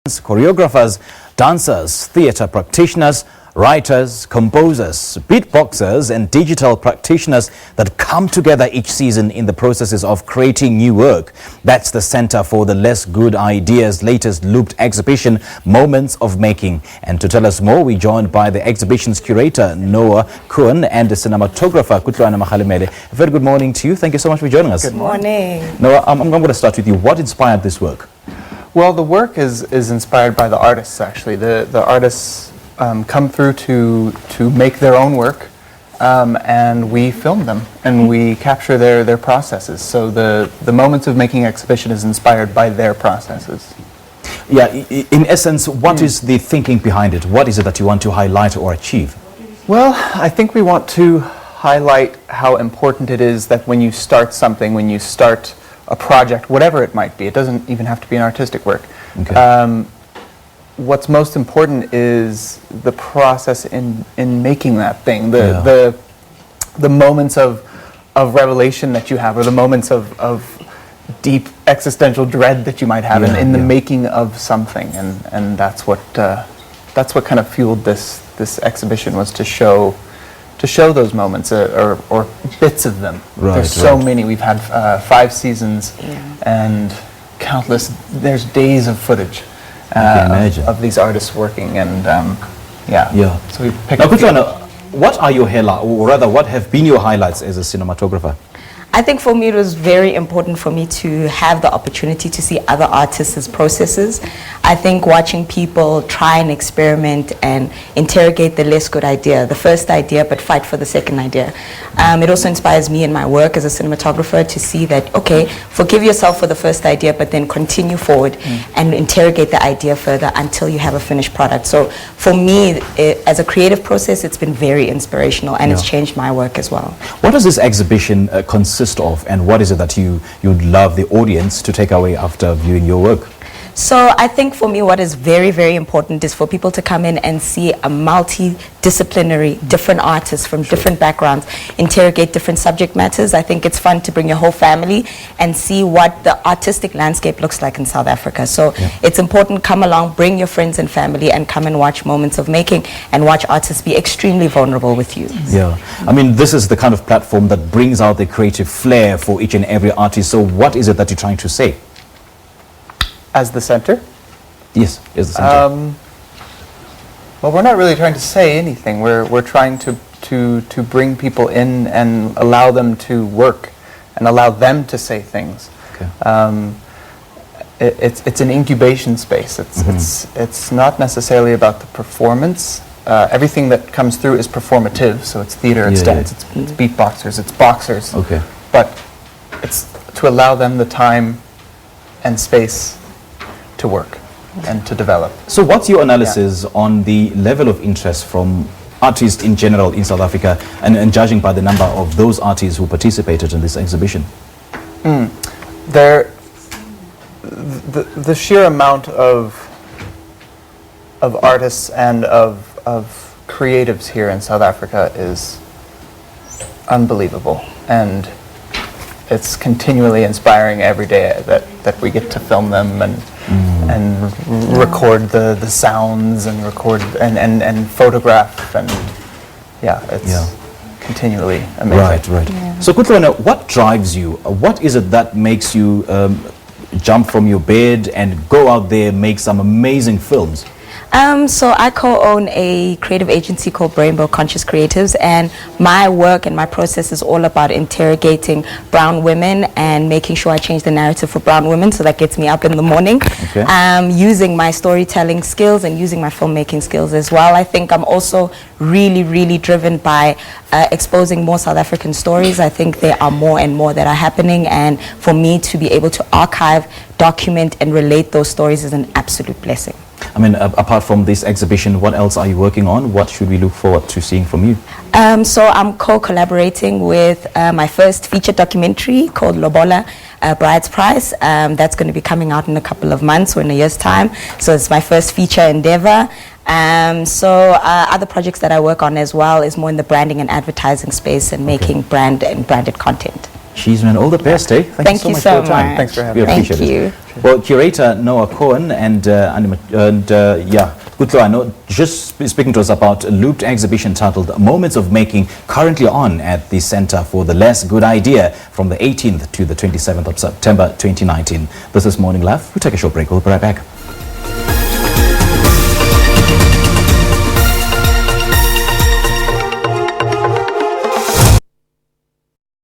choreographers, dancers, theatre practitioners, writers, composers, beatboxers and digital practitioners that come together each season in the processes of creating new work. That's the Centre for the Less Good Ideas' latest looped exhibition, Moments of Making. And to tell us more, we're joined by the exhibition's curator, Cohen, and the cinematographer, Kutlwano Makgalemele. A very good morning to you. Thank you so much for joining us. Good morning. Noah, I'm going to start with you. What inspired this work? Well, the work is inspired by the artists, actually. The artists come through to make their own work, and we film them, and we capture their processes. So the Moments of Making exhibition is inspired by their processes. Yeah, in essence, what is the thinking behind it? What is it that you want to highlight or achieve? Well, I think we want to highlight how important it is that when you start something, when you start a project, whatever it might be, it doesn't even have to be an artistic work. Okay. What's most important is the process in making that thing, the moments of revelation that you have, or the moments of deep existential dread that you might have in the making of something, and that's what kind of fueled this exhibition, was to show those moments, or bits of them. There's so many. We've had 5 seasons and there's days of footage of these artists working, and so we picked up. Kutlwano, what are your highlights, or rather what have been your highlights as a cinematographer? I think for me it was very important for me to have the opportunity to see other artists' processes. I think watching people try and experiment and interrogate the less good idea, the first idea, but fight for the second idea. It also inspires me in my work as a cinematographer to see that, okay, forgive yourself for the first idea, but then continue forward and interrogate the idea further until you have a finished product. So for me, as a creative process, it's been very inspirational, and it's changed my work as well. What does this exhibition consist of, and what is it that you'd love the audience to take away after viewing your work? So I think for me what is very, very important is for people to come in and see a multidisciplinary, different artists from different backgrounds, interrogate different subject matters. I think it's fun to bring your whole family and see what the artistic landscape looks like in South Africa. So it's important, come along, bring your friends and family, and come and watch Moments of Making and watch artists be extremely vulnerable with you. Yeah, I mean, this is the kind of platform that brings out the creative flair for each and every artist. So what is it that you're trying to say? As the center? Yes, as the center. Well, we're not really trying to say anything. We're trying to bring people in and allow them to work and allow them to say things. Okay. It's an incubation space. It's not necessarily about the performance. Everything that comes through is performative, so it's theater, it's dance, it's beatboxers, it's boxers. Okay. But it's to allow them the time and space to work and to develop. So what's your analysis on the level of interest from artists in general in South Africa, and judging by the number of those artists who participated in this exhibition? The sheer amount of artists and of creatives here in South Africa is unbelievable, and it's continually inspiring every day that we get to film them and record the sounds and record and photograph, and it's continually amazing. Right. So Kutlwano, what drives you? What is it that makes you jump from your bed and go out there and make some amazing films? So I co-own a creative agency called Rainbow Conscious Creatives, and my work and my process is all about interrogating brown women and making sure I change the narrative for brown women, so that gets me up in the morning. Okay. Using my storytelling skills and using my filmmaking skills as well. I think I'm also really, really driven by exposing more South African stories. I think there are more and more that are happening, and for me to be able to archive, document and relate those stories is an absolute blessing. I mean, apart from this exhibition, what else are you working on? What should we look forward to seeing from you? So I'm co-collaborating with my first feature documentary called Lobola, Bride's Price. That's going to be coming out in a couple of months or in a year's time. So it's my first feature endeavor. Other projects that I work on as well is more in the branding and advertising space and making branded content. Jeez, man, all the best, eh? Thank you much so for your time. much. Thanks for having We me. appreciate Thank it. you. Well, curator Noah Cohen and Kutlwano just speaking to us about a looped exhibition titled Moments of Making, currently on at the Center for the Less Good Idea from the 18th to the 27th of September 2019. This is Morning Live. We'll take a short break. We'll be right back.